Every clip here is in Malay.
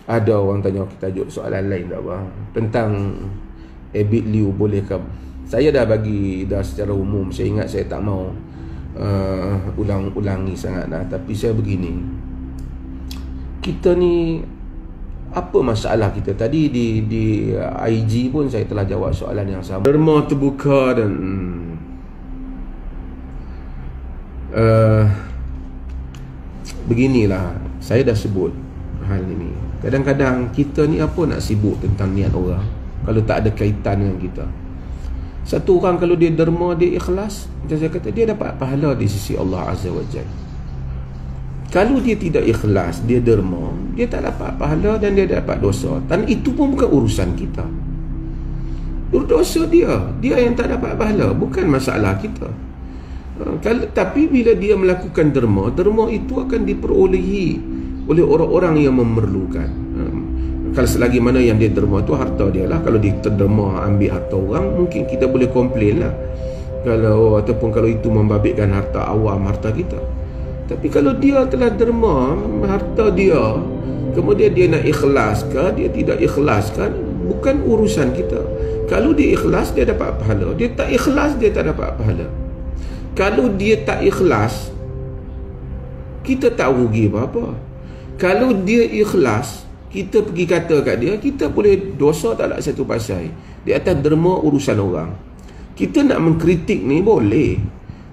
Ada orang tanya kita tajuk soalan lain tak apa tentang Abid Liu bolehkah. Saya dah bagi dah secara umum. Saya ingat saya tak mau ulang-ulangi sangat dah. Tapi saya begini, kita ni apa masalah kita? Tadi di IG pun saya telah jawab soalan yang sama. Derma terbuka dan beginilah, saya dah sebut hal ini. Kadang-kadang kita ni apa nak sibuk tentang niat orang kalau tak ada kaitan dengan kita. Satu orang kalau dia derma, dia ikhlas, macam saya kata, dia dapat pahala di sisi Allah Azza wa Jalla. Kalau dia tidak ikhlas, dia derma, dia tak dapat pahala dan dia dapat dosa. Dan itu pun bukan urusan kita. Dosa dia yang tak dapat pahala, bukan masalah kita. Tapi bila dia melakukan derma itu akan diperolehi oleh orang-orang yang memerlukan. Kalau selagi mana yang dia derma tu harta dia lah. Kalau dia terderma ambil harta orang, mungkin kita boleh komplain lah. Ataupun kalau itu membabitkan harta awam, harta kita. Tapi kalau dia telah derma harta dia, kemudian dia nak ikhlaskan, dia tidak ikhlaskan, bukan urusan kita. Kalau dia ikhlas, dia dapat pahala. Dia tak ikhlas, dia tak dapat pahala. Kalau dia tak ikhlas, kita tak rugi apa-apa. Kalau dia ikhlas, kita pergi kata kat dia, kita boleh dosa tak ada satu pasal. Di atas derma urusan orang. Kita nak mengkritik ni boleh,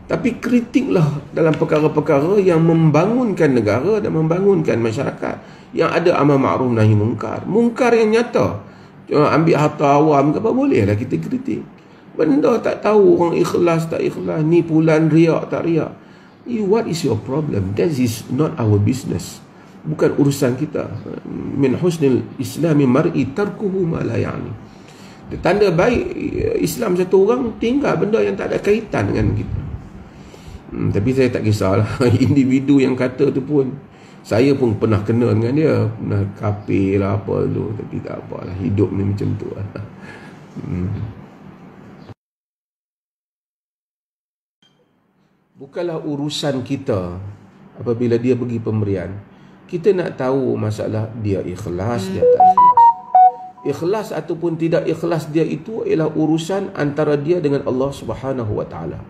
tapi kritiklah dalam perkara-perkara yang membangunkan negara dan membangunkan masyarakat, yang ada amal ma'ruf nahi mungkar. Mungkar yang nyata, ambil harta awam ke apa, bolehlah kita kritik. Benda tak tahu orang ikhlas tak ikhlas, ni pulan riak tak riak, what is your problem? That is not our business. Bukan urusan kita. Min husnil islami mar'i tarkuhu ma la ya'ni. Tanda baik Islam satu orang tinggal benda yang tak ada kaitan dengan kita. Tapi saya tak kisahlah. Individu yang kata tu pun, saya pun pernah kena dengan dia, pernah kafir lah apa dulu. Tapi tak apalah, hidup ni macam tu lah. Bukanlah urusan kita apabila dia bagi pemberian. Kita nak tahu masalah dia ikhlas, dia tak ikhlas. Ikhlas ataupun tidak ikhlas dia itu ialah urusan antara dia dengan Allah Subhanahu wa taala.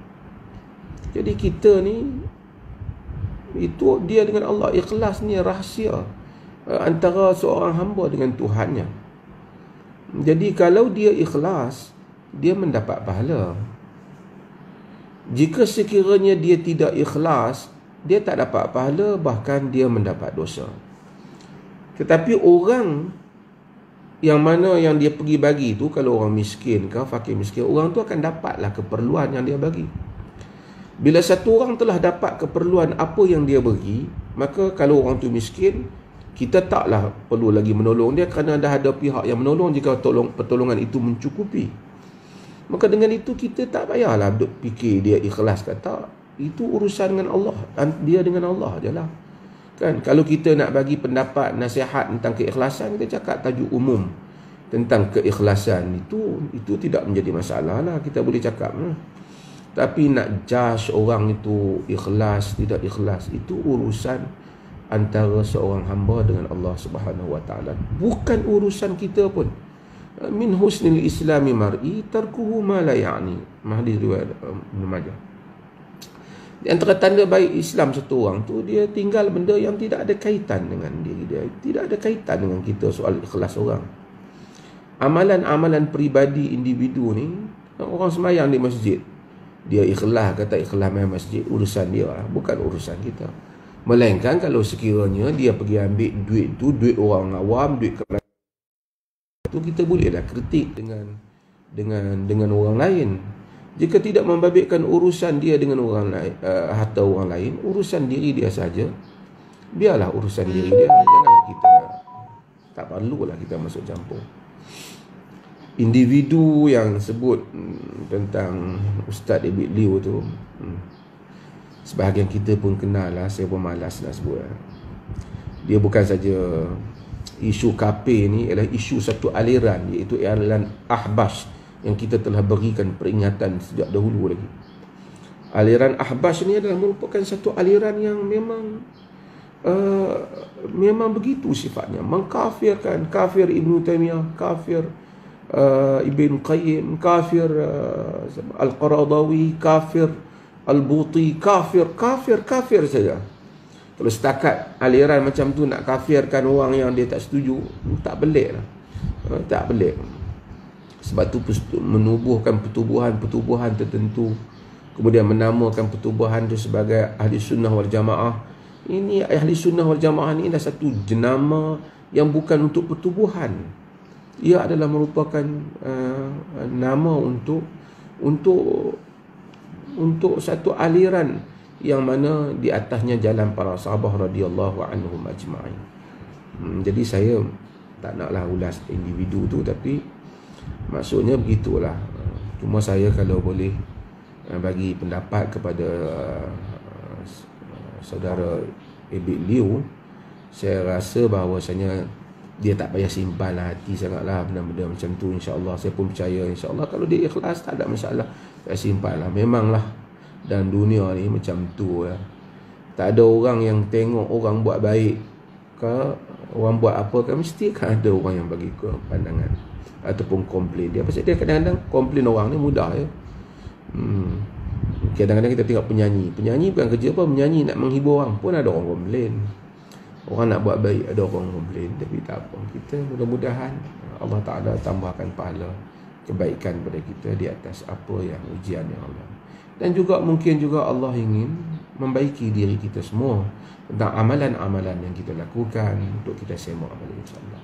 Jadi kita ni, itu dia dengan Allah. Ikhlas ni rahsia antara seorang hamba dengan Tuhannya. Jadi kalau dia ikhlas, dia mendapat pahala. Jika sekiranya dia tidak ikhlas, dia tak dapat pahala, bahkan dia mendapat dosa. Tetapi orang yang mana yang dia pergi bagi tu, kalau orang miskin ke fakir miskin, orang tu akan dapatlah keperluan yang dia bagi. Bila satu orang telah dapat keperluan apa yang dia bagi, maka kalau orang tu miskin, kita taklah perlu lagi menolong dia, kerana dah ada pihak yang menolong jika pertolongan itu mencukupi. Maka dengan itu kita tak payahlah duk fikir dia ikhlas ke tak. Itu urusan dengan Allah, dia dengan Allah je lah. Kan, kalau kita nak bagi pendapat, nasihat tentang keikhlasan, kita cakap tajuk umum tentang keikhlasan. Itu tidak menjadi masalah lah, kita boleh cakap. Tapi nak judge orang itu ikhlas, tidak ikhlas, itu urusan antara seorang hamba dengan Allah Subhanahu wa taala. Bukan urusan kita pun. Min husnil islami mar'i tarkuhu ma la ya'ni. Hadis riwayat Ibn Majah. Di antara tanda baik Islam satu orang tu, dia tinggal benda yang tidak ada kaitan dengan diri dia. Tidak ada kaitan dengan kita soal ikhlas orang. Amalan-amalan peribadi individu ni, orang semayang di masjid, dia ikhlas ke tak ikhlas main masjid, urusan dia lah, bukan urusan kita. Melainkan kalau sekiranya dia pergi ambil duit tu, duit orang awam, duit kerajaan, tu kita bolehlah kritik dengan orang lain. Jika tidak membabitkan urusan dia dengan orang lain, harta orang lain, urusan diri dia saja, biarlah urusan diri dia. Janganlah kita, tak perlulah kita masuk campur. Individu yang sebut tentang Ustaz Abid Liu tu, sebahagian kita pun kenal lah, saya pun malas nak sebut lah. Dia bukan saja isu KP ni, ialah isu satu aliran, iaitu aliran Ahbash, yang kita telah berikan peringatan sejak dahulu lagi. Aliran Ahbash ni adalah merupakan satu aliran yang memang memang begitu sifatnya, mengkafirkan. Kafir Ibn Taymiyah, kafir Ibn Qayyim, kafir Al-Qaradawi, kafir Al-Buti, kafir saja. Kalau setakat aliran macam tu nak kafirkan orang yang dia tak setuju, tak pelik lah. Tak pelik. Sebab tu menubuhkan pertubuhan tertentu, kemudian menamakan pertubuhan tu sebagai Ahli Sunnah wal Jamaah. Ini Ahli Sunnah wal Jamaah ni dah satu jenama yang bukan untuk pertubuhan. Ia adalah merupakan nama untuk satu aliran yang mana di atasnya jalan para sahabat radhiyallahu anhum ajma'in. Jadi saya tak naklah ulas individu tu, tapi maksudnya begitulah. Cuma saya kalau boleh bagi pendapat kepada saudara Ebit Liu, saya rasa bahawasanya dia tak payah simpanlah hati sangatlah benda-benda macam tu. InsyaAllah saya pun percaya, InsyaAllah kalau dia ikhlas tak ada masalah, tak simpanlah. Memanglah dan dunia ni macam tu ya. Tak ada orang yang tengok orang buat baik ke, orang buat apa kan, mesti kan ada orang yang bagi pandangan ataupun komplain dia. Pasal dia kadang-kadang komplain orang ni mudah ya. Kadang-kadang kita tengok penyanyi bukan kerja apa, menyanyi nak menghibur orang pun ada orang komplain. Orang nak buat baik ada orang komplain, tapi tak apa. Kita mudah-mudahan Allah Ta'ala tambahkan pahala kebaikan pada kita di atas apa yang ujian yang Allah. Dan juga mungkin juga Allah ingin membaiki diri kita semua tentang amalan-amalan yang kita lakukan untuk kita semua amal, insya-Allah.